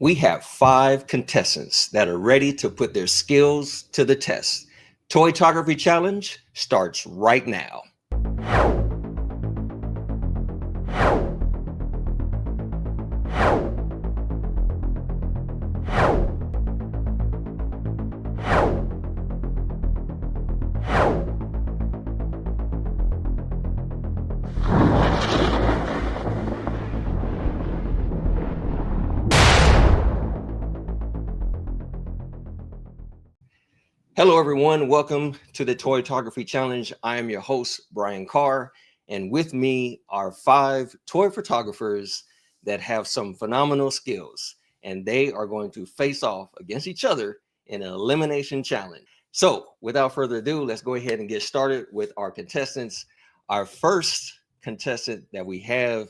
We have 5 contestants that are ready to put their skills to the test. Toytography Challenge starts right now. Hello, everyone. Welcome to the Toytography Challenge. I am your host, Brian Carr, and with me are 5 toy photographers that have some phenomenal skills, and they are going to face off against each other in an elimination challenge. So, without further ado, let's go ahead and get started with our contestants. Our first contestant that we have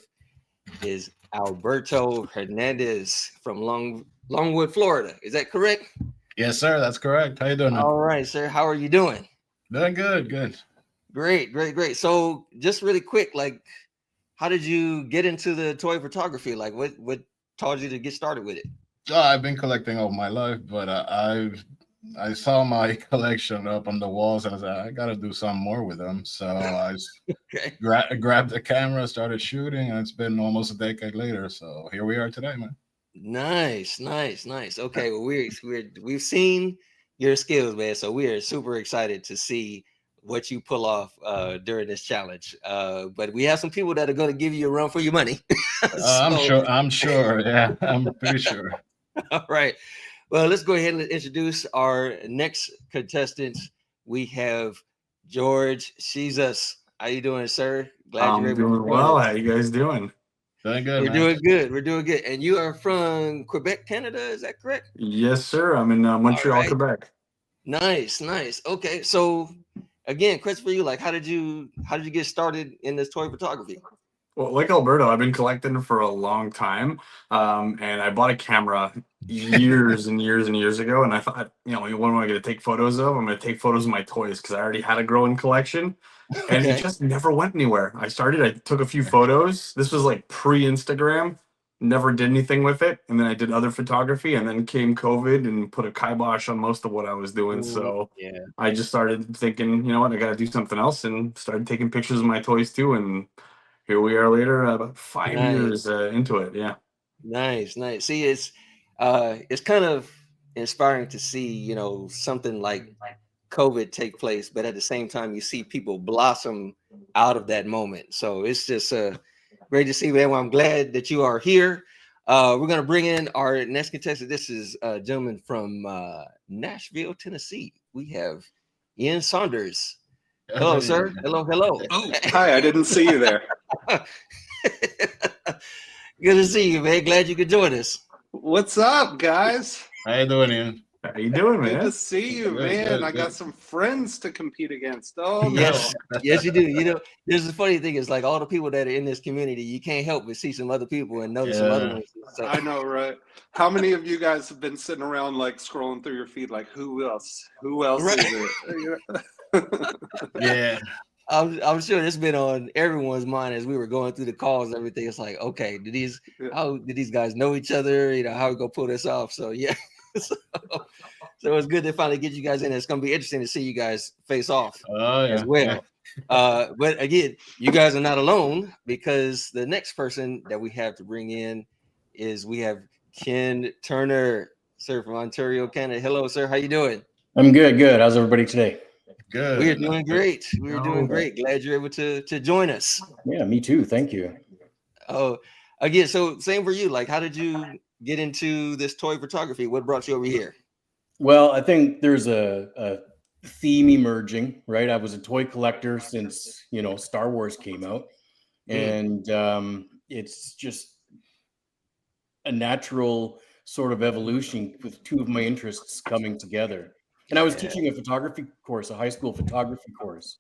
is Alberto Hernandez from Longwood, Florida. Is that correct? Yes, sir. That's correct. How you doing, man? All right, sir. How are you doing? Doing good. Good. Great. So, just really quick, like, how did you get into the toy photography? Like, what taught you to get started with it? I've been collecting all my life, but I saw my collection up on the walls, and I said I got to do something more with them. So Okay. grabbed the camera, started shooting, and it's been almost a decade later. So here we are today, man. Nice. Okay, well, we've seen your skills, man. So we are super excited to see what you pull off during this challenge. But we have some people that are going to give you a run for your money. I'm So, sure. I'm sure. Yeah, I'm pretty sure. all right. Well, let's go ahead and introduce our next contestants. We have George Jesus. How you doing, sir? Glad you're I'm able to doing join well. us. How you guys doing? Doing good, We're man. doing good. We're doing good. And you are from Quebec, Canada. Is that correct? Yes, sir. I'm in All Montreal, right. Quebec. Nice. Okay. So again, question for you. Like, how did you get started in this toy photography? Well, like Alberto, I've been collecting for a long time, and I bought a camera years and years and years ago. And I thought, what am I going to take photos of? I'm going to take photos of my toys because I already had a growing collection, and it Okay. just never went anywhere. I took a few photos. This was like pre-Instagram. Never did anything with it, and then I did other photography, and then came COVID and put a kibosh on most of what I was doing. So Yeah. I just started thinking, you know what, I got to do something else, and started taking pictures of my toys too. And here we are later, about 5 years Nice. into it. Yeah. Nice. See, it's kind of inspiring to see, something like COVID take place, but at the same time, you see people blossom out of that moment. So it's just great to see, man. Well, I'm glad that you are here. We're going to bring in our next contestant. This is a gentleman from Nashville, Tennessee. We have Ian Saunders. Hello, sir. Hello. Oh, hi. I didn't see you there. Good to see you, man. Glad you could join us. What's up, guys? How you doing, Ian? How you doing, Good man? to see you, Good, man. good, I got good. some friends to compete against. Oh, no. Yes, you do. There's the funny thing is like all the people that are in this community, you can't help but see some other people and notice some other Yeah. ones. So, I know, right? How many of you guys have been sitting around like scrolling through your feed like, who else? Who else Right. is it? Yeah. I'm sure it's been on everyone's mind as we were going through the calls and everything. It's like, okay, how did these guys know each other? How we gonna pull this off? So yeah. So it's good to finally get you guys in. It's gonna be interesting to see you guys face off Oh as yeah. well. But again, you guys are not alone because the next person that we have to bring in is we have Ken Turner, sir, from Ontario, Canada. Hello, sir. How you doing? I'm good. How's everybody today? We are Good. doing great. We are doing great. Glad you're able to join us. Yeah, me too. Thank you. Oh, again, so same for you. Like, how did you get into this toy photography? What brought you over here? Well, I think there's a theme emerging, right? I was a toy collector since, Star Wars came out. And it's just a natural sort of evolution with two of my interests coming together. And I was teaching a photography course, a high school photography course.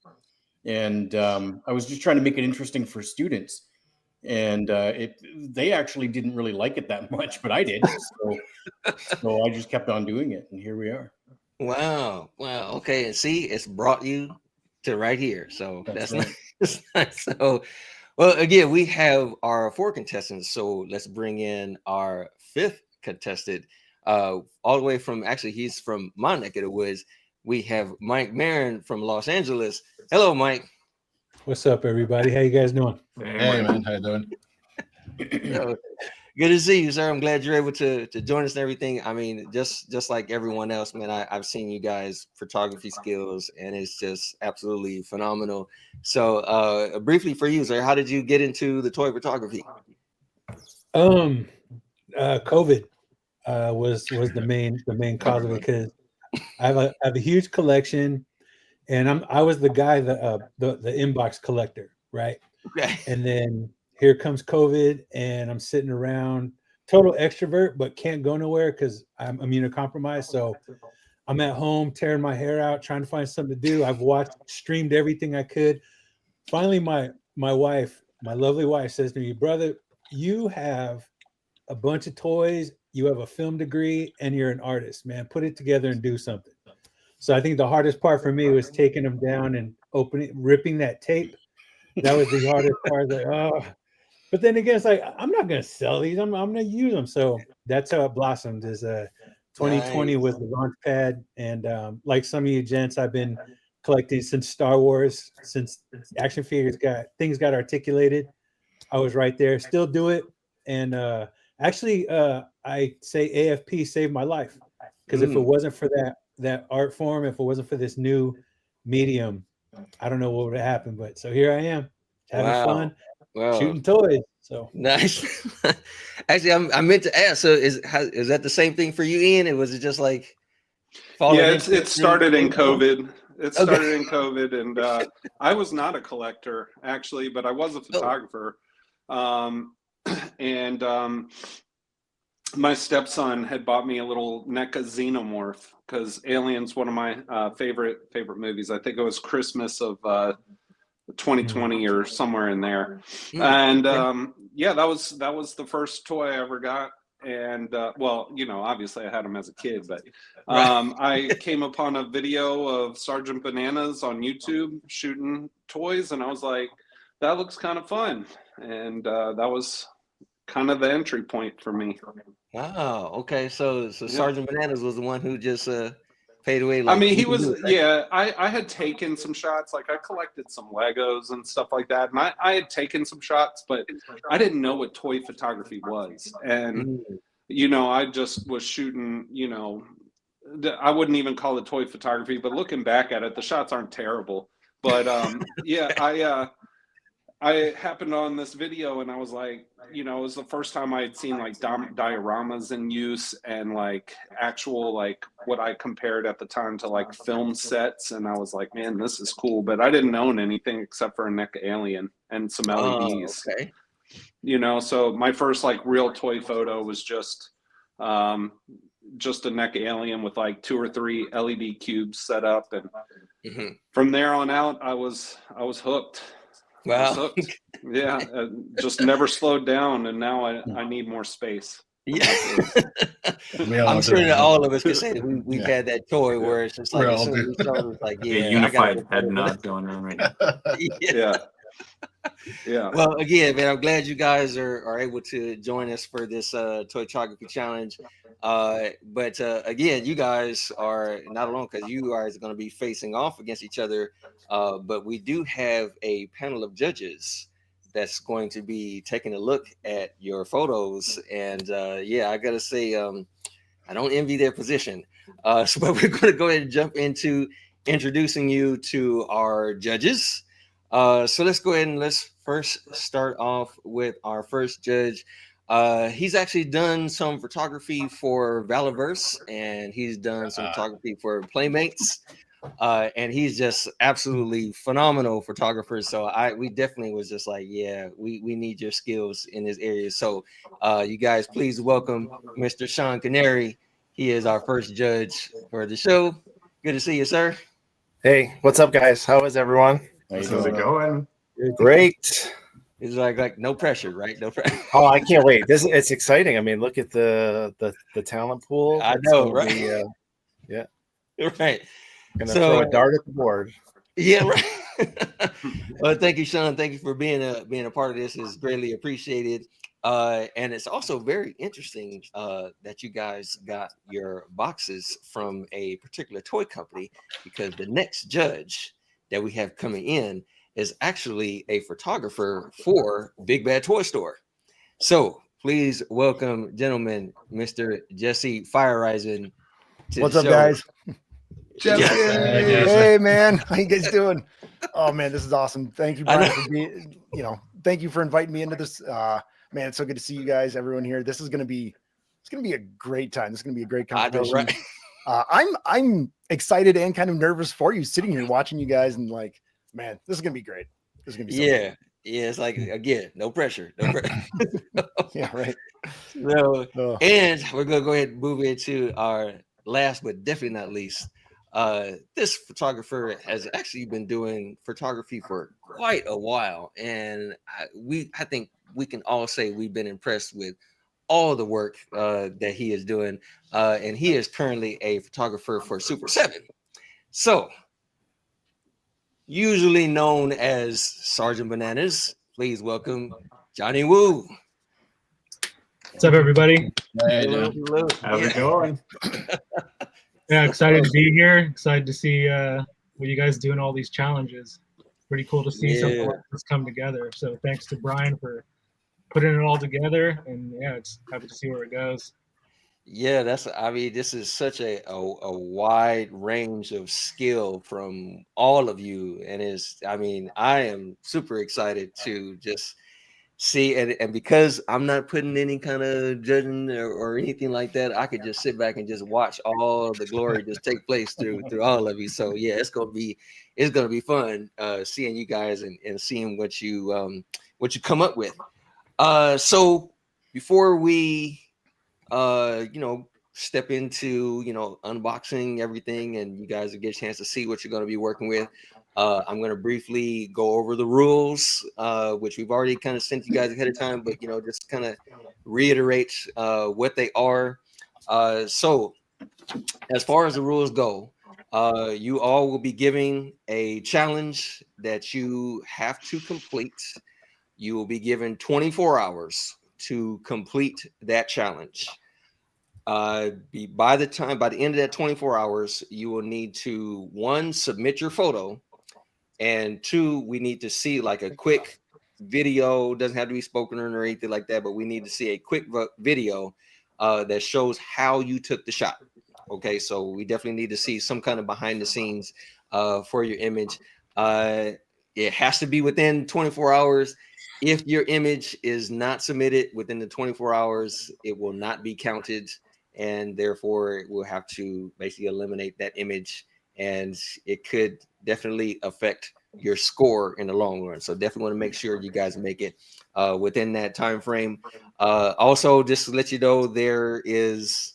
And I was just trying to make it interesting for students. And they actually didn't really like it that much, but I did. So I just kept on doing it, and here we are. Wow. Okay, and see, it's brought you to right here. So that's right. nice. So, well, again, we have our 4 contestants. So let's bring in our 5th contestant, all the way from, actually, he's from my neck of the woods. We have Mike Marin from Los Angeles. Hello, Mike. What's up, everybody? How you guys doing? Hey, man, how you doing? Yo, good to see you, sir. I'm glad you're able to join us and everything. I mean, just like everyone else, man, I've seen you guys' photography skills, and it's just absolutely phenomenal. So, briefly for you, sir, how did you get into the toy photography? COVID was the main cause of it, because I have a huge collection, and I was the guy the inbox collector, right? Okay. And then here comes COVID, and I'm sitting around, total extrovert, but can't go nowhere because I'm immunocompromised. So I'm at home tearing my hair out, trying to find something to do. I've streamed everything I could. Finally, my wife, my lovely wife, says to me, "Brother, you have a bunch of toys, you have a film degree, and you're an artist, man. Put it together and do something." So I think the hardest part for me was taking them down and ripping that tape. That was the hardest part. Like, oh, but then again, it's like, I'm not going to sell these. I'm going to use them. So that's how it blossomed. Is 2020 Nice. was the launch pad, and like some of you gents, I've been collecting since Star Wars, since action figures got articulated. I was right there. Still do it, and actually, I say AFP saved my life, because if it wasn't for that art form, if it wasn't for this new medium, I don't know what would have happened. But so here I am, having fun, shooting toys. So nice. Actually, I meant to ask. So is that the same thing for you, Ian? And was it just like Yeah, it started in COVID. It started in COVID, and I was not a collector actually, but I was a photographer. My stepson had bought me a little NECA xenomorph, because Alien's one of my favorite movies. I think it was Christmas of 2020 or somewhere in there. And yeah, that was the first toy I ever got. And well, you know, obviously I had him as a kid, but I came upon a video of Sergeant Bananas on YouTube shooting toys, and I was like, that looks kind of fun. And that was kind of the entry point for me. Wow. Okay. So Yeah. Sergeant Bananas was the one who just paid away. I mean, he was, yeah, I had taken some shots. Like, I collected some Legos and stuff like that. And I had taken some shots, but I didn't know what toy photography was. And, you know, I just was shooting, you know, I wouldn't even call it toy photography, but looking back at it, the shots aren't terrible. But yeah, I happened on this video, and I was like, you know, it was the first time I had seen like dioramas in use, and like actual, like what I compared at the time to like film sets. And I was like, man, this is cool. But I didn't own anything except for a NECA Alien and some LEDs. Okay. You know, so my first like real toy photo was just a NECA Alien with like 2 or 3 LED cubes set up. And from there on out, I was hooked. Wow. Yeah, just never slowed down, and now I need more space. Yeah. I'm sure that all of us can say that we've had that toy where it's just like, as soon as we saw it, was like, yeah, a unified head nod going on right now. Yeah. Well, again, man, I'm glad you guys are able to join us for this toytography challenge. But again, you guys are not alone, because you guys are going to be facing off against each other. But we do have a panel of judges that's going to be taking a look at your photos. And yeah, I got to say, I don't envy their position. So but we're going to go ahead and jump into introducing you to our judges. So let's go ahead and let's first start off with our first judge. He's actually done some photography for Valiverse, and he's done some photography for Playmates. And he's just absolutely phenomenal photographer. So we definitely was just like, yeah, we need your skills in this area. So you guys, please welcome Mr. Sean Canary. He is our first judge for the show. Good to see you, sir. Hey, what's up, guys? How is everyone? How's it going? Great. It's like no pressure, right? No pressure. Oh, I can't wait. It's exciting. I mean, look at the talent pool. I know, right? Yeah. Right. Gonna throw a dart at the board. Yeah, right. Well, thank you, Sean. Thank you for being a part of this. It's greatly appreciated. And it's also very interesting that you guys got your boxes from a particular toy company, because the next judge that we have coming in is actually a photographer for Big Bad Toy Store. So please welcome, gentlemen, Mr. Jesse Firerising to What's the up, show. guys? Jesse. Hey, man. How you guys doing? Oh, man, this is awesome. Thank you, I Brian, know. for being, thank you for inviting me into this. Man, it's so good to see you guys, everyone here. This is going to be, it's going to be a great time. This is going to be a great I know, competition. right? I'm excited and kind of nervous for you sitting here watching you guys, and like, man, this is going to be great. This is going to be so Yeah. Yeah, it's like, again, no pressure. No pressure. cool. Yeah, right. So, Oh. and we're gonna go ahead and move into our last but definitely not least. This photographer has actually been doing photography for quite a while, and I think we can all say we've been impressed with all the work that he is doing. And he is currently a photographer for Super 7. So, usually known as Sergeant Bananas, please welcome Johnny Woo. What's up, everybody? Hey, Hello, John. hello. How's it Yeah. going? Yeah, excited to be here. Excited to see what you guys do in all these challenges. Pretty cool to see something Yeah. like this come together. So thanks to Brian for putting it all together. And yeah, it's happy to see where it goes. Yeah, I mean, this is such a wide range of skill from all of you. And I mean, I am super excited to just see, and because I'm not putting any kind of judging or anything like that, I could just sit back and just watch all the glory just take place through all of you. So yeah, it's gonna be fun seeing you guys and seeing what you come up with. So before we step into, unboxing everything and you guys will get a chance to see what you're going to be working with. I'm going to briefly go over the rules, which we've already kind of sent you guys ahead of time, but, just kind of reiterate what they are. So as far as the rules go, you all will be giving a challenge that you have to complete. You will be given 24 hours to complete that challenge. By the end of that 24 hours, you will need to, one, submit your photo, and two, we need to see like a quick video. Doesn't have to be spoken or anything like that, but we need to see a quick video that shows how you took the shot. Okay, so we definitely need to see some kind of behind the scenes for your image. It has to be within 24 hours. If your image is not submitted within the 24 hours, it will not be counted, and therefore we'll have to basically eliminate that image, and it could definitely affect your score in the long run. So definitely want to make sure you guys make it within that time frame. Also, just to let you know, there is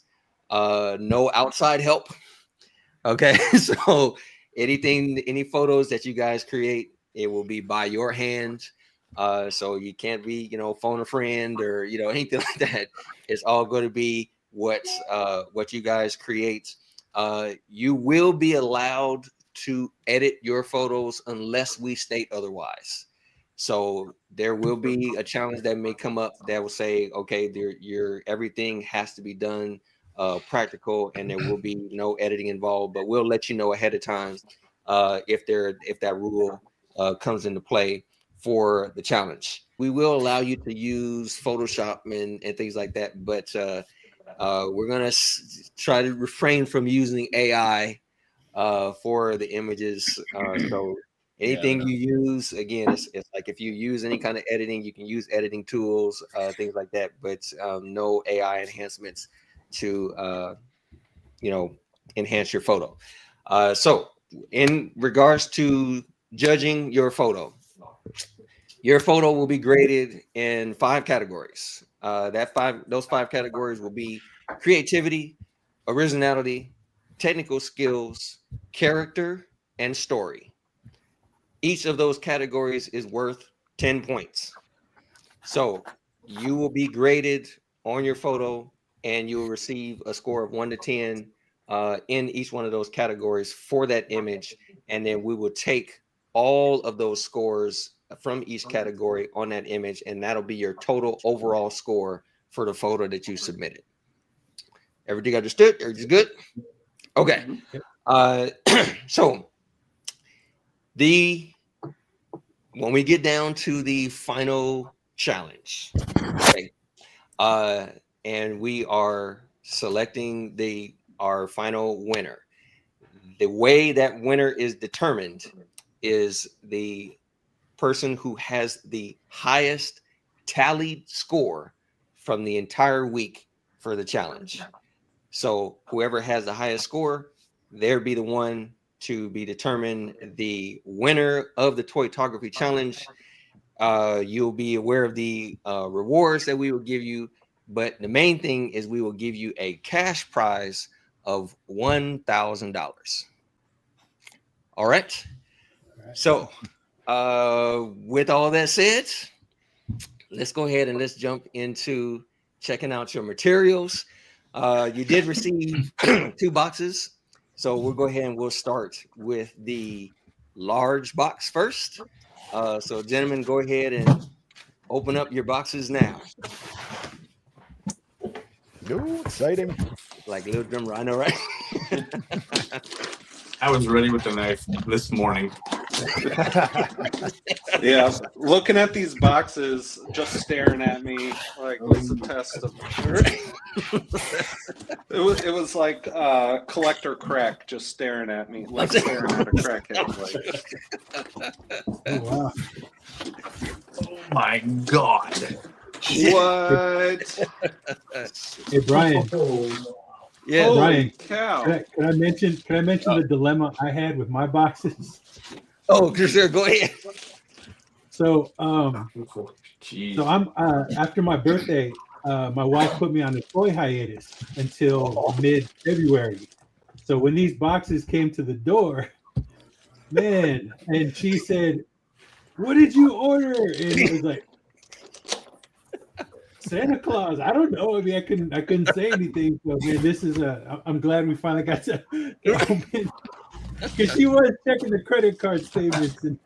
no outside help. Okay, so any photos that you guys create, it will be by your hand. So you can't be, phone a friend or anything like that. It's all going to be what you guys create. You will be allowed to edit your photos unless we state otherwise. So there will be a challenge that may come up that will say, okay, your everything has to be done practical, and there will be no editing involved. But we'll let you know ahead of time if that rule comes into play for the challenge. We will allow you to use Photoshop and things like that, but we're gonna try to refrain from using AI for the images. So anything you use, again, it's like if you use any kind of editing, you can use editing tools, things like that, but no AI enhancements to enhance your photo. So in regards to judging your photo will be graded in 5 categories. Those 5 categories will be creativity, originality, technical skills, character, and story. Each of those categories is worth 10 points. So you will be graded on your photo, and you will receive a score of 1 to 10 in each one of those categories for that image. And then we will take all of those scores from each category on that image, and that'll be your total overall score for the photo that you submitted. Everything understood? Everything's good? Okay. So when we get down to the final challenge, okay, and we are selecting our final winner. The way that winner is determined is the person who has the highest tallied score from the entire week for the challenge. So whoever has the highest score, they'll be the one to be determined the winner of the Toytography challenge. You'll be aware of the rewards that we will give you, but the main thing is we will give you a cash prize of $1,000. All right. So with all that said, let's go ahead and let's jump into checking out your materials. You did receive 2 boxes. So we'll go ahead and we'll start with the large box first. So gentlemen, go ahead and open up your boxes now. No, exciting. Like little drummer, I know, right? I was ready with the knife this morning. Yeah, looking at these boxes, just staring at me, like was a test of. It was like collector crack, just staring at me, like staring at a crackhead. Like. Oh, wow. Oh my God. What? Hey, Brian. Yeah, Holy Brian. cow! Can I mention the dilemma I had with my boxes? Oh, sure. Go ahead. So, Jeez. so I'm after my birthday, my wife put me on a toy hiatus until mid-February. So when these boxes came to the door, man, and she said, "What did you order?" And it was like, Santa Claus. I don't know. I mean, I couldn't say anything. So man, this is I'm glad we finally got to open, because she was checking the credit card statements. And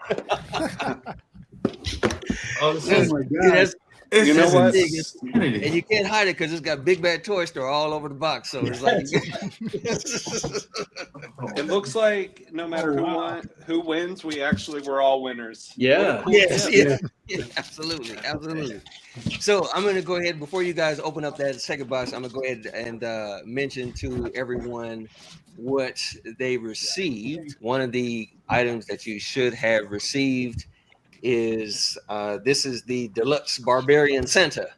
Oh, my God. You know what? And you can't hide it because it's got Big Bad Toy Store all over the box. So it's like It looks like no matter who wins, we're all winners. Yeah. yes, absolutely. So I'm gonna go ahead before you guys open up that second box. I'm gonna go ahead and mention to everyone what they received. One of the items that you should have received is this is the Deluxe Barbarian Santa.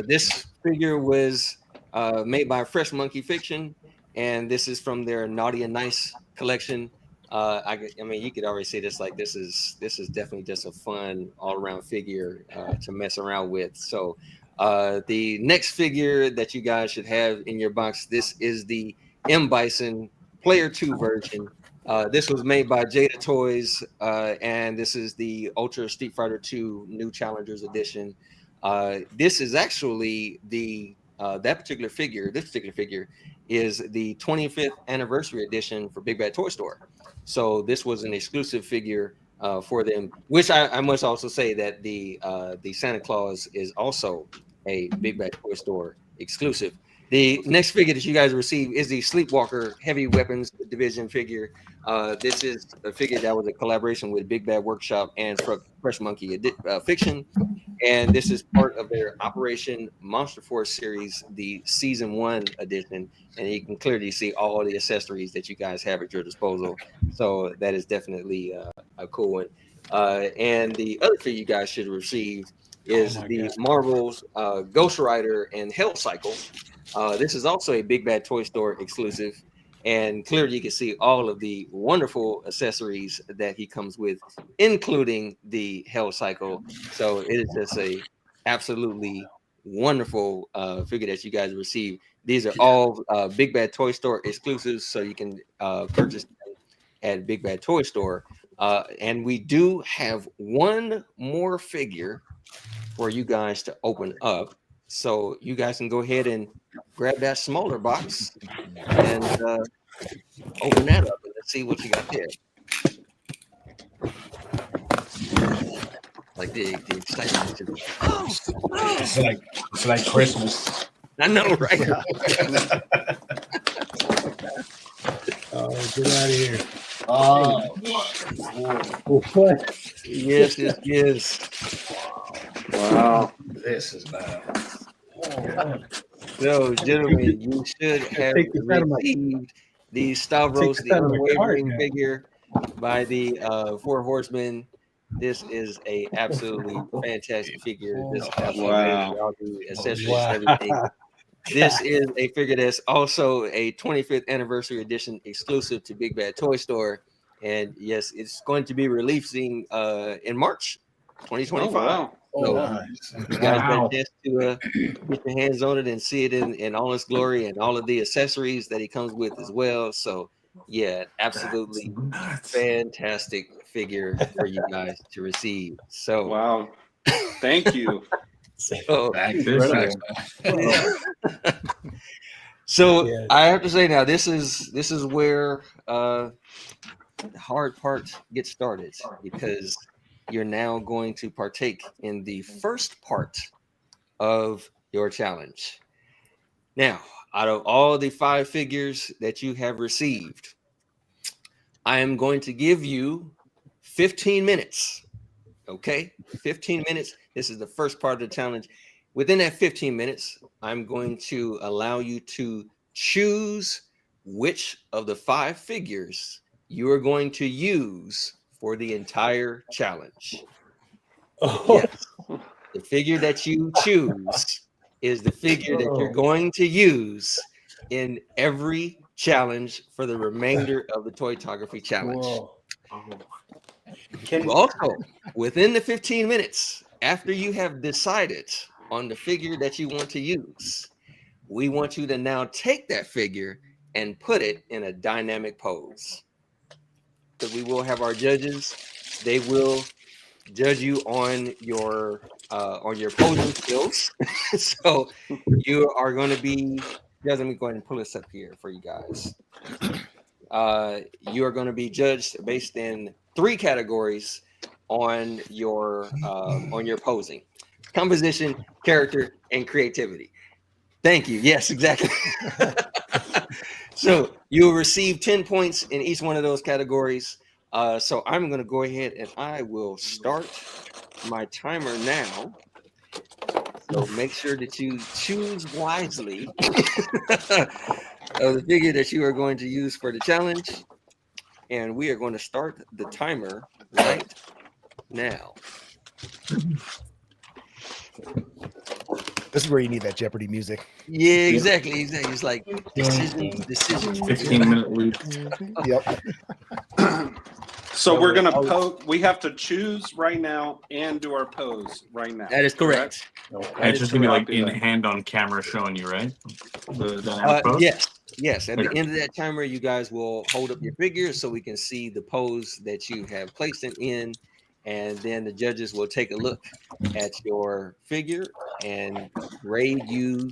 This figure was made by Fresh Monkey Fiction, and this is from their Naughty and Nice collection. I mean, you could already see this. Like this is definitely just a fun all-around figure to mess around with. So the next figure that you guys should have in your box, this is the M Bison Player 2 version. This was made by Jada Toys, and this is the Ultra Street Fighter 2 New Challengers Edition. This is actually the this particular figure is the 25th anniversary edition for Big Bad Toy Store. So this was an exclusive figure for them, which I must also say that the Santa Claus is also a Big Bad Toy Store exclusive. The next figure that you guys receive is the Sleepwalker Heavy Weapons Division figure. This is a figure that was a collaboration with Big Bad Workshop and Fresh Monkey Fiction. And this is part of their Operation Monster Force series, the Season 1 edition. And you can clearly see all the accessories that you guys have at your disposal. So that is definitely a cool one. And the other figure you guys should receive is the Marvel's Ghost Rider and Hell Cycle. This is also a Big Bad Toy Store exclusive, and clearly you can see all of the wonderful accessories that he comes with, including the Hell Cycle. So it is just a absolutely wonderful figure that you guys receive. These are all Big Bad Toy Store exclusives, so you can purchase them at Big Bad Toy Store. And we do have one more figure for you guys to open up. So you guys can go ahead and grab that smaller box and open that up and let's see what you got there. Like the excitement. It's like Christmas. I know, right? Oh, get out of here. Oh, What? Yes, yes, yes. Wow. this is bad. So, gentlemen, you should have Take this out of my- received the Stavros, Take the this out of my cart unwavering now. figure by the Four Horsemen. This is a absolutely fantastic figure. This absolutely Wow. all the accessories, Wow. everything. This is a figure that's also a 25th anniversary edition exclusive to Big Bad Toy Store. And yes, it's going to be releasing in March 2025. Oh, wow. So Nice. you guys got Wow. a chance to get your hands on it and see it in all its glory and all of the accessories that he comes with as well. So yeah, absolutely Nuts. fantastic figure for you guys to receive. So Wow. Thank you. so, Thanks, Incredible. man. so Yeah. I have to say now this is where the hard part gets started, because you're now going to partake in the first part of your challenge. Now, out of all the 5 figures that you have received, I am going to give you 15 minutes. Okay, 15 minutes. This is the first part of the challenge. Within that 15 minutes, I'm going to allow you to choose which of the 5 figures you are going to use for the entire challenge. Oh, Yes, the figure that you choose is the figure that you're going to use in every challenge for the remainder of the Toytography challenge. Whoa. Oh. Can Also, within the 15 minutes after you have decided on the figure that you want to use, we want you to now take that figure and put it in a dynamic pose. Because we will have our judges. They will judge you on your posing skills. So you are going to be. Let me go ahead and pull this up here for you guys. You are going to be judged based in 3 categories on your posing: composition, character, and creativity. Thank you. Yes, exactly. So you will receive 10 points in each one of those categories. So I'm going to go ahead and I will start my timer now. So make sure that you choose wisely of the figure that you are going to use for the challenge. And we are going to start the timer right now. This is where you need that Jeopardy music. Yeah, exactly. It's like decision. 15-minute loop. Yep. So we're gonna pose. We have to choose right now and do our pose right now. That is correct. And it's just gonna be like in hand on camera showing you, right? The dynamic pose? Yes. At Okay. the end of that timer, you guys will hold up your figures so we can see the pose that you have placed it in, and then the judges will take a look at your figure and grade you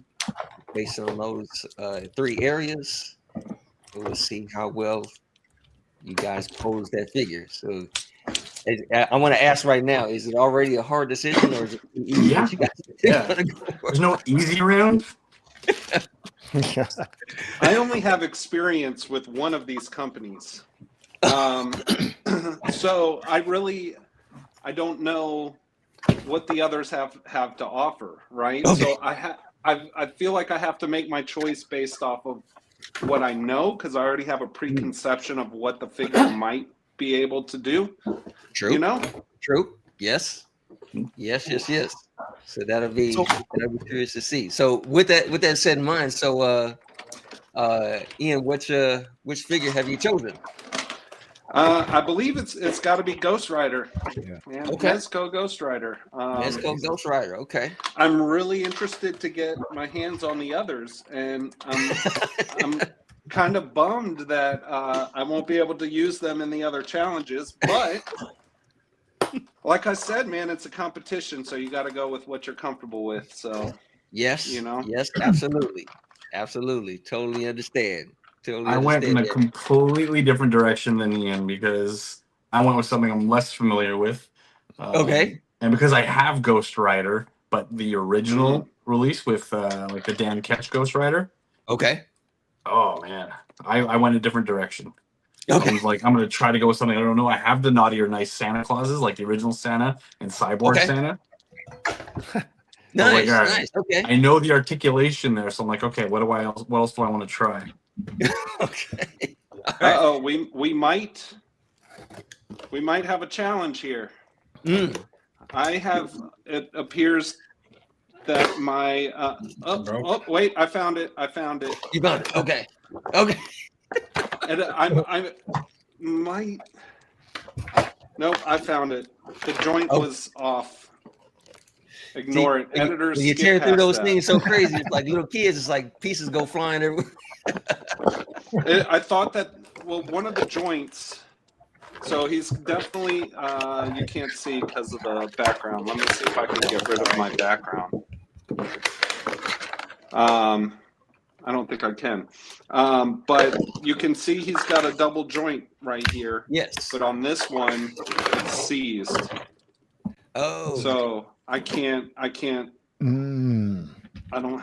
based on those 3 areas. We'll see how well you guys pose that figure. So I want to ask right now: is it already a hard decision, or is it easy? Yeah. You guys Yeah. wanna go for? There's no easy round. I only have experience with one of these companies, so I don't know what the others have to offer, right? Okay. So I feel like I have to make my choice based off of what I know, because I already have a preconception of what the figure might be able to do. True. You know? True. Yes. So that'll be curious to see. So with that said in mind, so Ian, which figure have you chosen? I believe it's got to be Ghost Rider. Yeah. Okay. Mezco Ghost Rider. Let's go Ghost Rider. Okay. I'm really interested to get my hands on the others, and I'm kind of bummed that I won't be able to use them in the other challenges. But like I said, man, it's a competition, so you got to go with what you're comfortable with. So yes, absolutely, totally understand. I went in a completely different direction than Ian because I went with something I'm less familiar with. Okay. And because I have Ghost Rider, but the original release with like the Dan Ketch Ghost Rider. Okay. Oh man, I went a different direction. Okay. I was like, I'm gonna try to go with something I don't know. I have the Naughty or Nice Santa Clauses, like the original Santa and Cyborg Okay. Santa. Nice, like, all right, nice. Okay. I know the articulation there, so I'm like, okay, what else do I want to try? Okay. All right. Uh-oh, we might have a challenge here. It appears that my wait, I found it. You found it. Okay. Okay. And I might. Nope, I found it. The joint was off. Ignore it. Editors. You tear through those things so crazy. It's like little kids. It's like pieces go flying everywhere. I thought that one of the joints. So he's definitely you can't see because of the background. Let me see if I can get rid of my background. I don't think I can. But you can see he's got a double joint right here. Yes. But on this one, it's seized. Oh. So I can't. I don't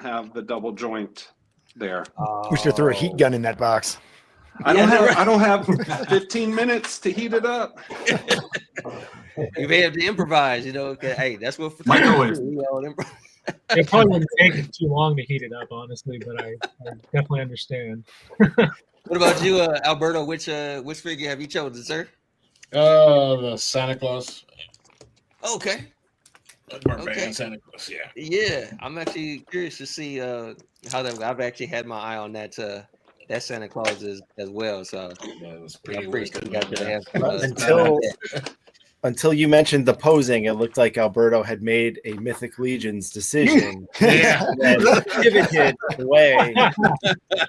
have the double joint there. We should throw a heat gun in that box. I don't have 15 minutes to heat it up. You may have to improvise, you know. Okay, hey, that's what microwave. It probably wouldn't take too long to heat it up, honestly, but I definitely understand. What about you, Alberto? Which figure have you chosen, sir? The Santa Claus. Okay. Barbarian Santa Claus, yeah. Yeah, I'm actually curious to see how that. I've actually had my eye on that Santa Claus as well. So that was pretty until you mentioned the posing, it looked like Alberto had made a Mythic Legion's decision. Yeah, and pivoted away.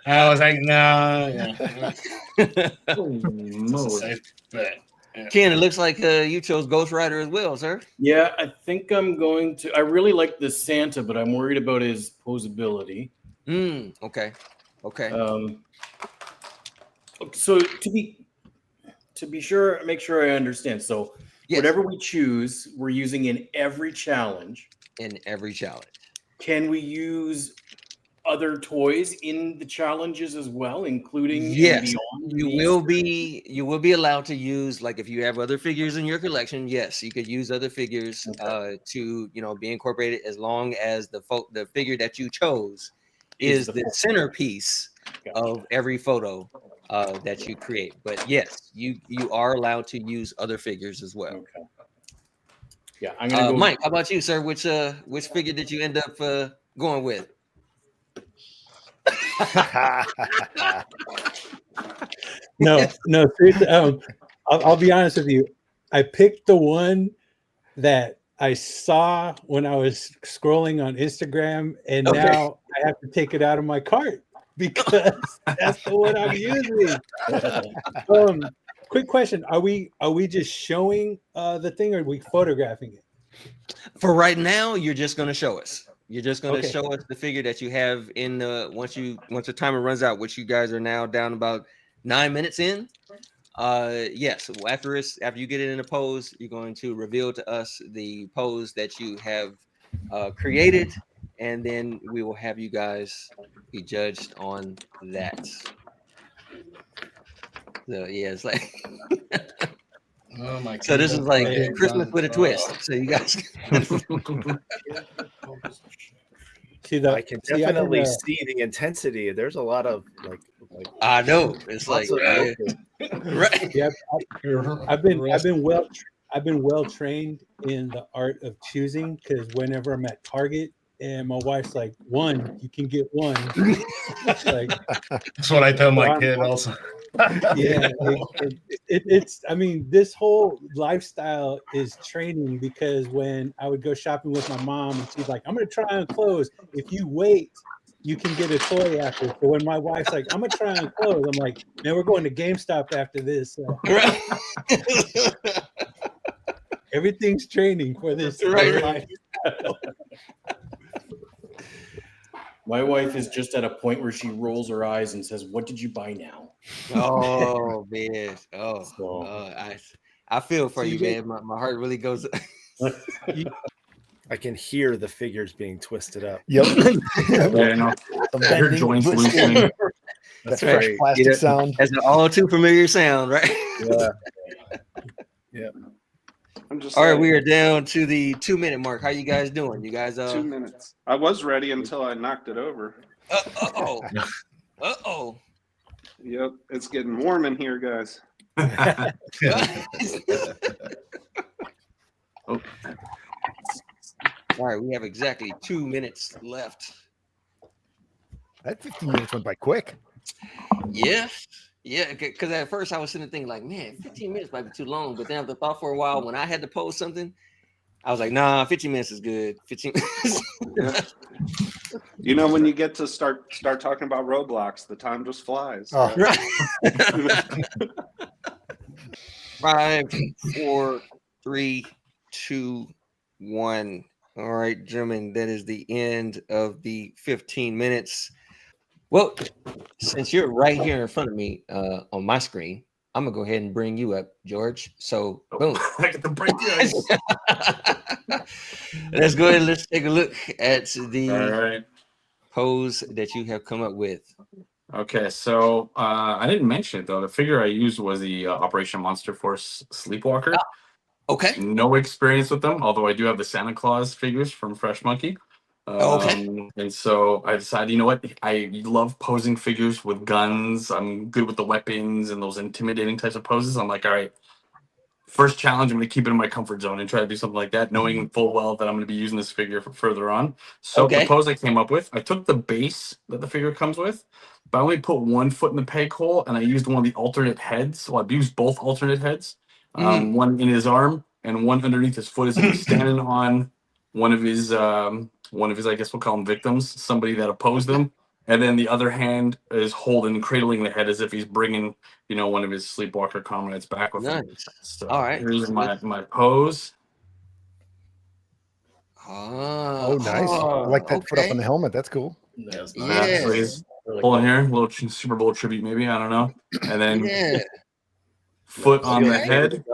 I was like, no. Yeah. Ken, it looks like you chose Ghost Rider as well, sir. Yeah, I think I'm going to. I really like the Santa, but I'm worried about his posability. Okay. So to be sure, make sure I understand. So whatever we choose, we're using in every challenge. Can we use other toys in the challenges as well, including yes, beyond you will be allowed to use, like, if you have other figures in your collection, yes, you could use other figures to be incorporated, as long as the figure that you chose is the centerpiece of every photo that you create. But yes, you are allowed to use other figures as well. Okay. Yeah, I'm gonna go. Mike, how about you, sir? Which figure did you end up going with? No, seriously. I'll be honest with you. I picked the one that I saw when I was scrolling on Instagram, and now I have to take it out of my cart because that's the one I'm using. Quick question: Are we just showing the thing, or are we photographing it? For right now, you're just going to show us. You're just going to show us the figure that you have in the once the timer runs out, which you guys are now down about 9 minutes in. Yes, after you get it in a pose, you're going to reveal to us the pose that you have created, and then we will have you guys be judged on that. So yeah, it's like oh my! So this is like Christmas with a twist. So you guys. I can definitely see the intensity. There's a lot of like I know it's like right. Yeah, I've been well trained in the art of choosing, because whenever I'm at Target and my wife's like, "One, you can get one." Like, that's what I tell my kid also. Yeah, it's. I mean, this whole lifestyle is training, because when I would go shopping with my mom, and she's like, "I'm gonna try on clothes. If you wait, you can get a toy after." So when my wife's like, "I'm gonna try on clothes," I'm like, "Man, we're going to GameStop after this." Everything's training for this. Right. My wife is just at a point where she rolls her eyes and says, "What did you buy now?" Oh man! I feel for you, man. My heart really goes I can hear the figures being twisted up. Yep. Yeah, no. The I heard bending, joints twisting, loosening. that That's fresh right. plastic Yeah. sound. That's an all too familiar sound, right? Yeah. I'm just All right, saying, we are down to the 2-minute mark. How you guys doing? You guys 2 minutes. I was ready until I knocked it over. Uh-oh. Yep, it's getting warm in here, guys. All right, we have exactly 2 minutes left. That 15 minutes went by quick. Yeah, because at first I was sitting there thinking like, man, 15 minutes might be too long. But then after thought for a while, when I had to post something, I was like, nah, 15 minutes is good. 15 minutes. You know, when you get to start talking about Roblox, the time just flies. Oh. Right. 5, 4, 3, 2, 1. All right, gentlemen, that is the end of the 15 minutes. Well, since you're right here in front of me on my screen, I'm gonna go ahead and bring you up, George. So boom. I get to break the ice. Let's go ahead and let's take a look at the All right. pose that you have come up with. Okay, so I didn't mention it though. The figure I used was the Operation Monster Force Sleepwalker. Okay. No experience with them, although I do have the Santa Claus figures from Fresh Monkey. Okay. And so I decided, you know what? I love posing figures with guns. I'm good with the weapons and those intimidating types of poses. I'm like, all right, first challenge, I'm going to keep it in my comfort zone and try to do something like that, knowing full well that I'm going to be using this figure for further on. So Okay. the pose I came up with, I took the base that the figure comes with, but I only put one foot in the peg hole, and I used one of the alternate heads. So I've used both alternate heads, one in his arm and one underneath his foot, as if he's standing on one of his, I guess we'll call them victims, somebody that opposed him. And then the other hand is cradling the head as if he's bringing, one of his sleepwalker comrades back with him. Nice. So All right. here's my pose. Oh, nice. I like that foot up on the helmet. That's cool. That's nice. So he's pulling here, a little Super Bowl tribute, maybe, I don't know. And then foot on the head.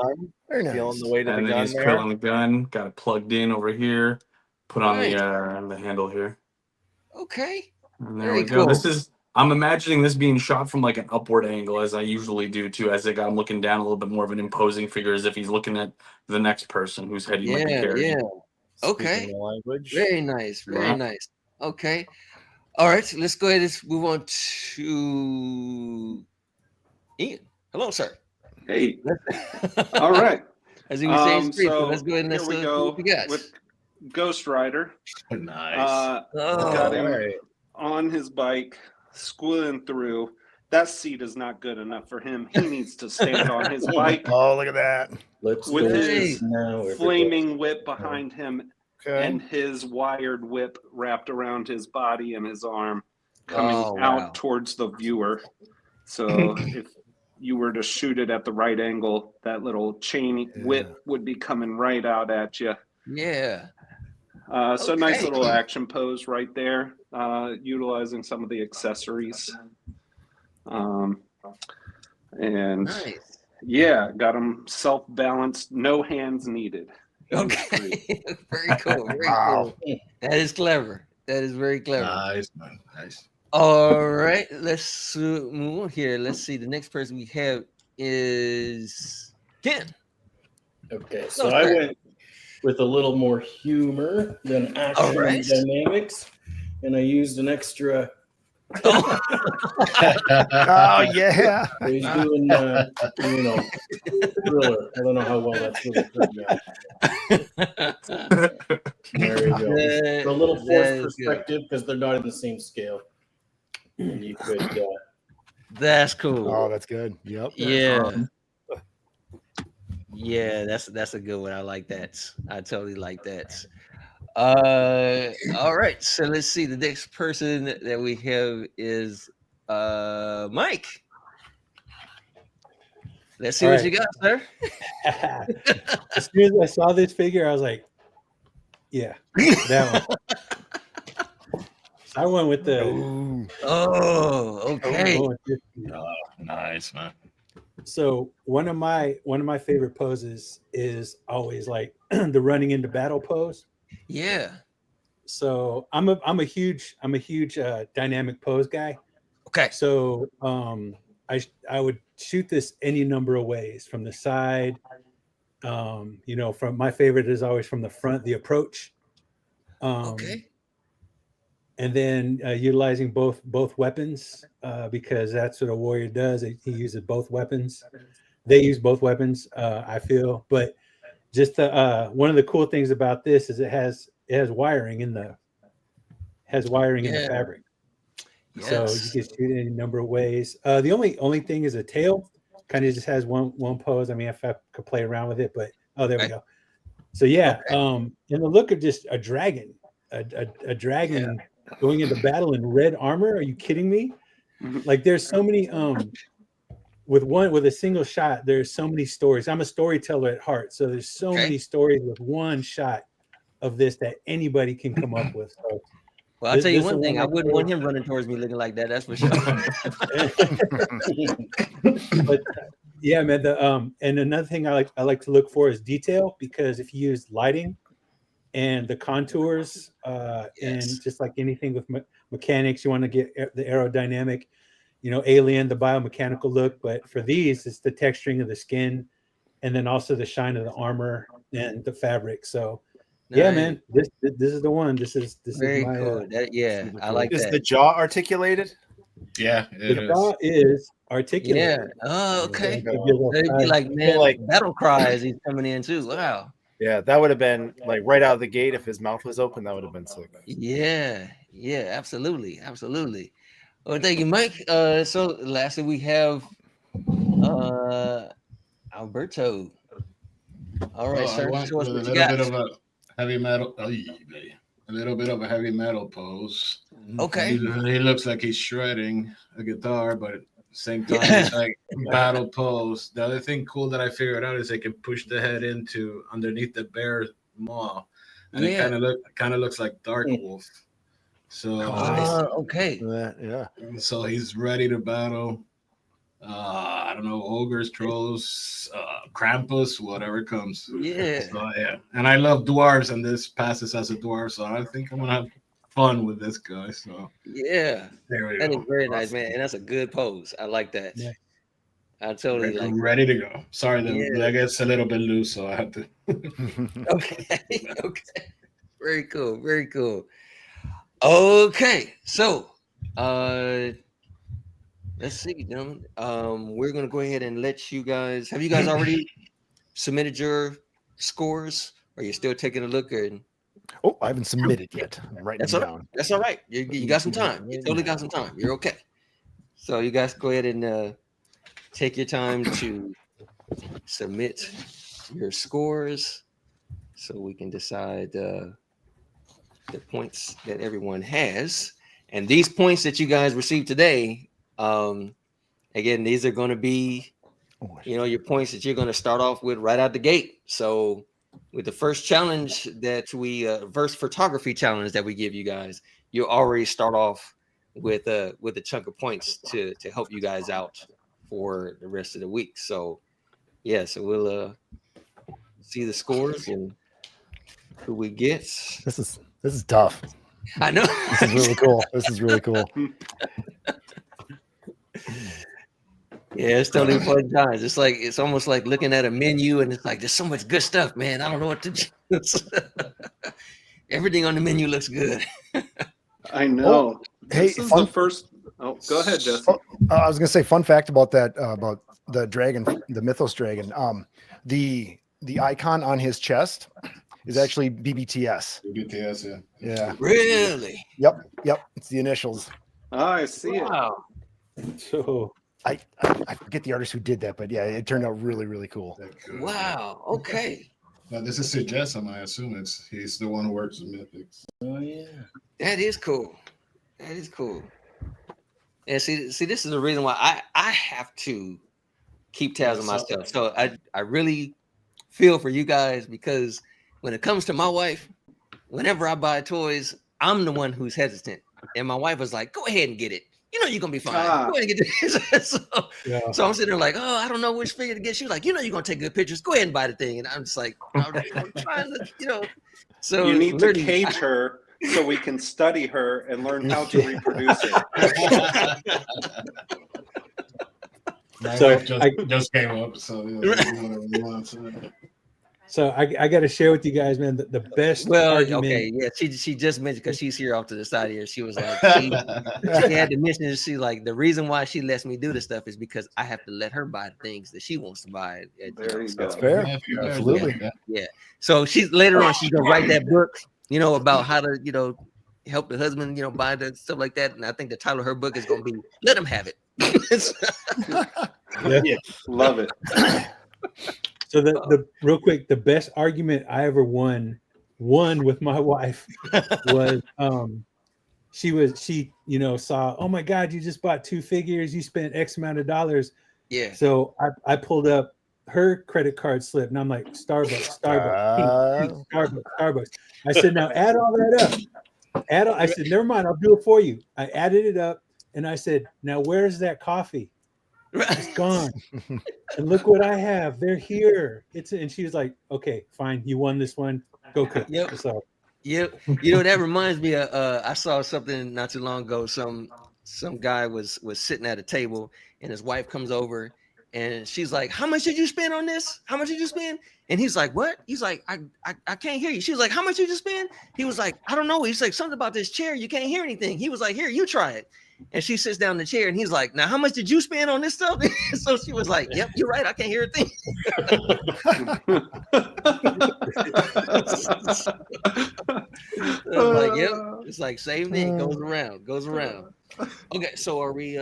Very nice. Feeling the weight of the And then gun he's there. curling the gun. Got it plugged in over here. Put on the handle here. Okay. And there Very we go. cool. I'm imagining this being shot from like an upward angle, as I usually do too. As I'm looking down, a little bit more of an imposing figure, as if he's looking at the next person whose head he might be carrying. Yeah. Okay. Speaking the language. Very nice. Very nice. Okay. All right. So let's go ahead and move on to Ian. Hello, sir. Hey. All right. As he was saying, So let's go ahead and here let's we see go what we got. with Ghost Rider. Nice. Got him Alright. on his bike, squealing through. That seat is not good enough for him. He needs to stand on his bike Oh, look at that. Let's with go his now, everybody. flaming whip behind him Okay. and his wired whip wrapped around his body and his arm, coming Oh, out wow. towards the viewer. So if you were to shoot it at the right angle, that little chain whip would be coming right out at you. Yeah. So nice Okay. little action pose right there, utilizing some of the accessories. And Nice. yeah, got him self-balanced, no hands needed. Okay. Very cool. Very Wow. cool. That is clever. That is very clever. Nice, man. Nice. All right. Let's move on here. Let's see. The next person we have is Ken. Okay, so I went with a little more humor than action and Alright. dynamics, and I used an extra. Oh, yeah. He's doing, thriller. I don't know how well that's really turned out. There you go. That- So a little that forced is good. perspective because they're not in the same scale. And you could, That's cool. Oh, that's good. Yep. Yeah. Yeah, that's a good one. I like that. I totally like that. All right. So let's see. The next person that we have is Mike. Let's see All what right. you got, sir. As soon as I saw this figure, I was like, yeah, that one. So I went with the Ooh. Oh, okay. oh, Nice, man. So one of my favorite poses is always like the running into battle pose. Yeah. So I'm a huge dynamic pose guy. Okay. So I would shoot this any number of ways, from the side. From my favorite is always from the front, the approach. Okay. And then utilizing both weapons, because that's what a warrior does. He uses both weapons. They use both weapons, I feel. But just one of the cool things about this is it has wiring in the fabric. Yes. So you can shoot it in a number of ways. The only thing is a tail kind of just has one pose. I mean, if I could play around with it, but there we go. So yeah, and the look of just a dragon, a dragon going into battle in red armor. Are you kidding me? Like, there's so many with a single shot, there's so many stories. I'm a storyteller at heart, so there's so many stories with one shot of this that anybody can come up with. So, well, I'll tell you one thing. I wouldn't want him running towards me looking like that. That's for sure. But yeah, man. And another thing I like to look for is detail, because if you use lighting and the contours, and just like anything with mechanics, you want to get the aerodynamic, alien, the biomechanical look. But for these, it's the texturing of the skin, and then also the shine of the armor and the fabric. So. Nice. Yeah, man. This is the one. This is very my, cool. I like that. Is the jaw articulated? Yeah, the jaw is articulated. Yeah. Oh, okay. It'd be like, man, like battle cries. He's coming in too. Wow. Yeah, that would have been like right out of the gate. If his mouth was open, that would have been sick. Yeah. Absolutely. Well, thank you, Mike. So lastly, we have Alberto. All right, sir. Show us what you got. Heavy metal, a little bit of a heavy metal pose. Okay. He looks like he's shredding a guitar, but at the same time, it's like battle pose. The other thing cool that I figured out is they can push the head into underneath the bear maw, and it kind of looks like Dark Wolf. So okay. Yeah. So he's ready to battle. I don't know, ogres, trolls, Krampus, whatever comes. Yeah. So, yeah. And I love dwarves, and this passes as a dwarf, so I think I'm gonna have fun with this guy. So yeah, there we go. That is very nice, awesome. man, and that's a good pose. I like that. Yeah. I totally I'm ready to go. Sorry, the leg is a little bit loose, so I have to. Okay. Very cool. Okay, so let's see, gentlemen. We're gonna go ahead and let you guys. Have you guys already submitted your scores? Or are you still taking a look? Oh, I haven't submitted yet. I'm writing That's it all down. Right. That's all right. You got some time. You totally got some time. You're okay. So you guys go ahead and take your time to submit your scores, so we can decide the points that everyone has. And these points that you guys received today. Again, these are going to be, your points that you're going to start off with right out the gate. So with the first challenge that first photography challenge that we give you guys, you already start off with a chunk of points to help you guys out for the rest of the week. So so we'll see the scores and who we get. This is tough. I know. This is really cool. This is really cool. Yeah, it's totally fun times. It's almost like looking at a menu, and it's like there's so much good stuff, man. I don't know what to choose. Everything on the menu looks good. I know. This is the first. Oh, go ahead, Jesse. I was gonna say, fun fact about that, about the dragon, the Mythos dragon. The icon on his chest is actually BBTS. BBTS, yeah. Really? Yep. It's the initials. Oh, I see it. So I forget the artist who did that, but yeah, it turned out really, really cool. Wow. Okay. Now this is Suggestion. I assume he's the one who works with Mythics. Oh yeah. That is cool. And see, this is the reason why I have to keep tabs on myself. So I really feel for you guys, because when it comes to my wife, whenever I buy toys, I'm the one who's hesitant. And my wife was like, go ahead and get it. you know you're gonna be fine. Ah. Go ahead and get this. Yeah. So I'm sitting there like, oh, I don't know which figure to get. She was like, you know you're gonna take good pictures. Go ahead and buy the thing. And I'm just like, I'm trying to, you know. So You need to literally, cage her so we can study her and learn how to reproduce her. My So wife just came up, so you know, whatever you want. So I got to share with you guys, man, the best well, argument. okay, yeah, she just mentioned because she's here off to the side here. She was like, she had to mention that she like the reason why she lets me do this stuff is because I have to let her buy the things that she wants to buy. There you That's go. fair. Yeah, fair. Absolutely. Yeah. So she's later on she's gonna write that book, you know, about how to, you know, help the husband, you know, buy the stuff like that. And I think the title of her book is gonna be "Let Him Have It." Yeah. Love it. So the real quick, the best argument I ever won with my wife was she you know saw, oh my God, you just bought 2 figures, you spent X amount of dollars. Yeah. So I pulled up her credit card slip and I'm like, Starbucks, Starbucks. I said, now add all that up. I said, never mind, I'll do it for you. I added it up and I said, now where's that coffee? It's gone. And look what I have. They're here. And she was like, okay, fine. You won this one. Go cook. Yep. So Yep. You know, that reminds me of I saw something not too long ago. Some guy was sitting at a table and his wife comes over and she's like, how much did you spend on this? How much did you spend? And he's like, what? He's like, I can't hear you. She was like, how much did you spend? He was like, I don't know. He's like, something about this chair. You can't hear anything. He was like, here, you try it. And she sits down in the chair and he's like, now how much did you spend on this stuff? So she was like, yep, you're right. I can't hear a thing. I'm like, yep. It's like same thing. Goes around. Okay, so are we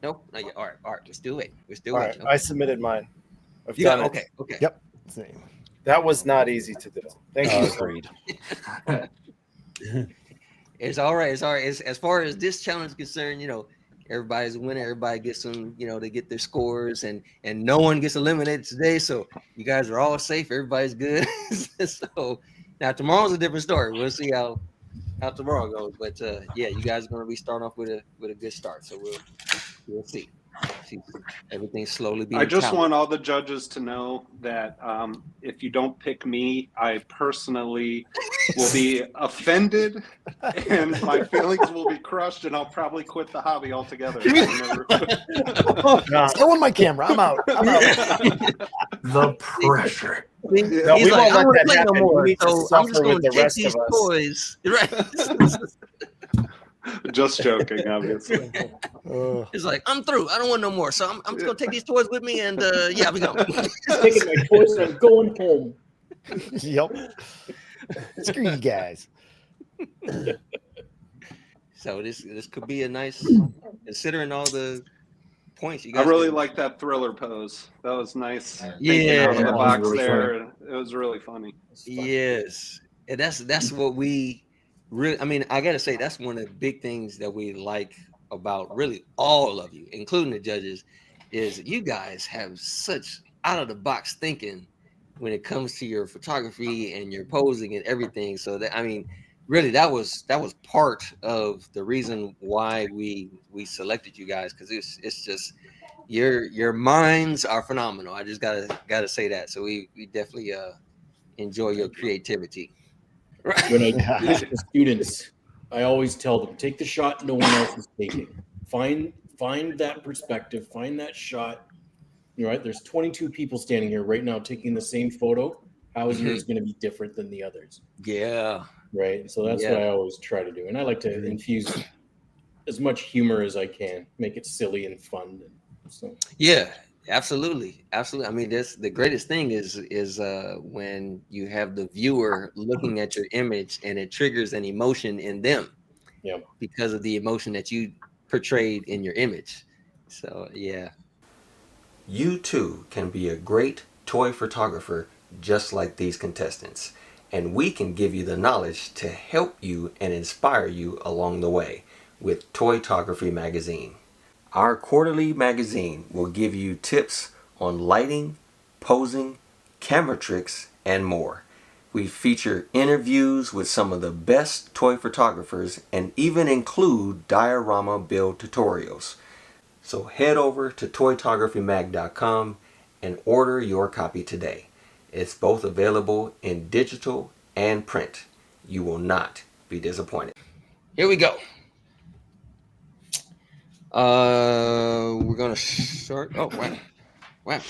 nope, not yet. All right, let's do it. All right, I submitted mine. I've You done got it. okay. Yep. That was not easy to do. Thank you. Agreed. It's all right. It's all right. As far as this challenge is concerned, you know, everybody's a winner. Everybody gets some, you know, they get their scores, and no one gets eliminated today. So you guys are all safe. Everybody's good. So now tomorrow's a different story. We'll see how tomorrow goes. But yeah, you guys are going to be starting off with a good start. So we'll see. Everything's slowly being. I just counted. want all the judges to know that if you don't pick me, I personally will be offended and my feelings will be crushed, and I'll probably quit the hobby altogether. Throwing my camera. I'm out. The pressure. He's No, we like, won't I let don't that play no happen. more. We need to So I'm just suffer going with to the take rest these of us. toys. Right. Just joking, obviously. It's like, I'm through. I don't want no more. So I'm just going to take these toys with me. And yeah, we go. Taking my toys and I'm going home. Yep. Screw you guys. So this could be a nice, considering all the points you I guys. really did. like that thriller pose. That was nice. Yeah. Thinking out of the That was box really there. It was really funny. Yes, and that's what we really. I mean, I gotta say that's one of the big things that we like about really all of you, including the judges, is you guys have such out of the box thinking when it comes to your photography and your posing and everything. So that, I mean, really that was part of the reason why we selected you guys, because it's just your minds are phenomenal. I just gotta say that. So we definitely enjoy your creativity. Right. When I teach the students, I always tell them, take the shot no one else is taking. Find that perspective, find that shot. You're right. There's 22 people standing here right now taking the same photo. How is yours going to be different than the others? Yeah. Right. So that's what I always try to do. And I like to infuse as much humor as I can, make it silly and fun. So Yeah, absolutely. Absolutely. I mean, that's the greatest thing is when you have the viewer looking at your image and it triggers an emotion in them. Yeah. Because of the emotion that you portrayed in your image. So yeah. You too can be a great toy photographer just like these contestants, and we can give you the knowledge to help you and inspire you along the way with Toytography Magazine. Our quarterly magazine will give you tips on lighting, posing, camera tricks, and more. We feature interviews with some of the best toy photographers and even include diorama build tutorials. So head over to toytographymag.com and order your copy today. It's both available in digital and print. You will not be disappointed. Here we go. We're gonna start. Oh wow, wow.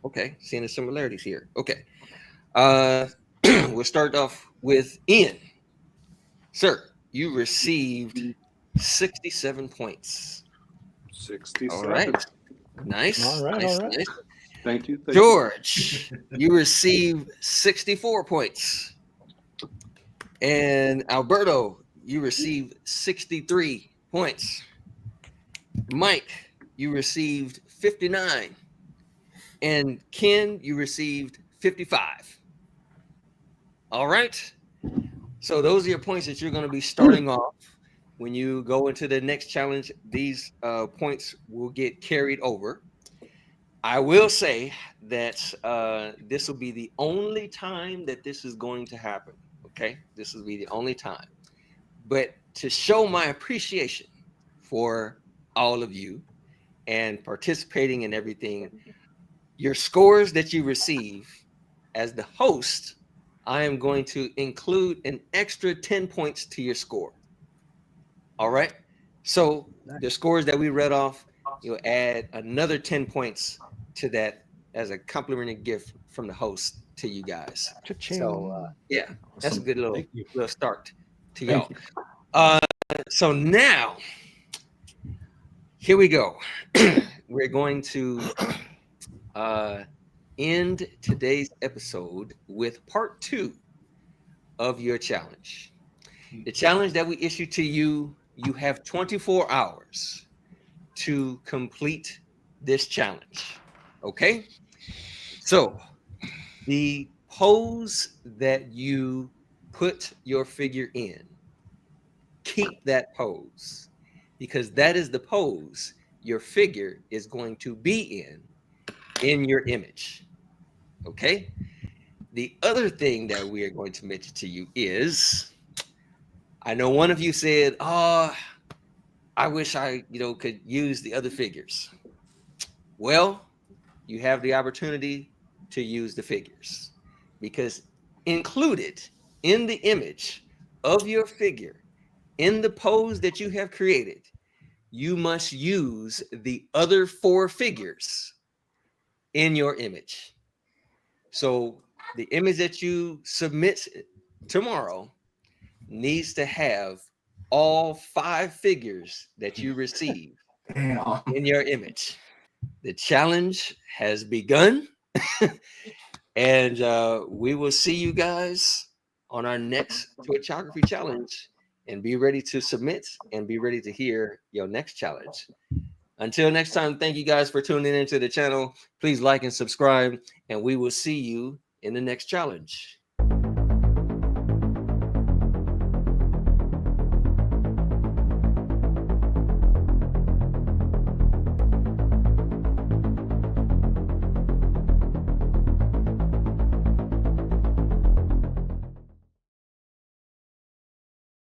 Okay, seeing the similarities here. Okay. We'll start off with Ian. Sir, you received 67 points. 67. All right. Nice. All right, Nice. all right. Nice. Thank you. Thank George, you received 64 points. And Alberto, you received 63 points. Mike, you received 59. And Ken, you received 55. All right. So those are your points that you're going to be starting off. When you go into the next challenge, these points will get carried over. I will say that this will be the only time that this is going to happen. Okay, this will be the only time. But to show my appreciation for all of you and participating in everything, your scores that you receive as the host, I am going to include an extra 10 points to your score. All right. So the scores that we read off, you'll add another 10 points to that as a complimentary gift from the host to you guys. So yeah, that's a good little start to y'all. So now here we go. We're going to end today's episode with part 2 of your challenge. The challenge that we issue to you, you have 24 hours to complete this challenge. Okay? So the pose that you put your figure in, keep that pose, because that is the pose your figure is going to be in your image. Okay? The other thing that we are going to mention to you is, I know one of you said, "Oh, I wish I, could use the other figures." Well, you have the opportunity to use the figures, because included in the image of your figure, in the pose that you have created, you must use the other 4 figures in your image. So the image that you submit tomorrow needs to have all 5 figures that you receive in your image. The challenge has begun, and we will see you guys on our next photography challenge. And be ready to submit and be ready to hear your next challenge. Until next time, thank you guys for tuning into the channel. Please like and subscribe, and we will see you in the next challenge.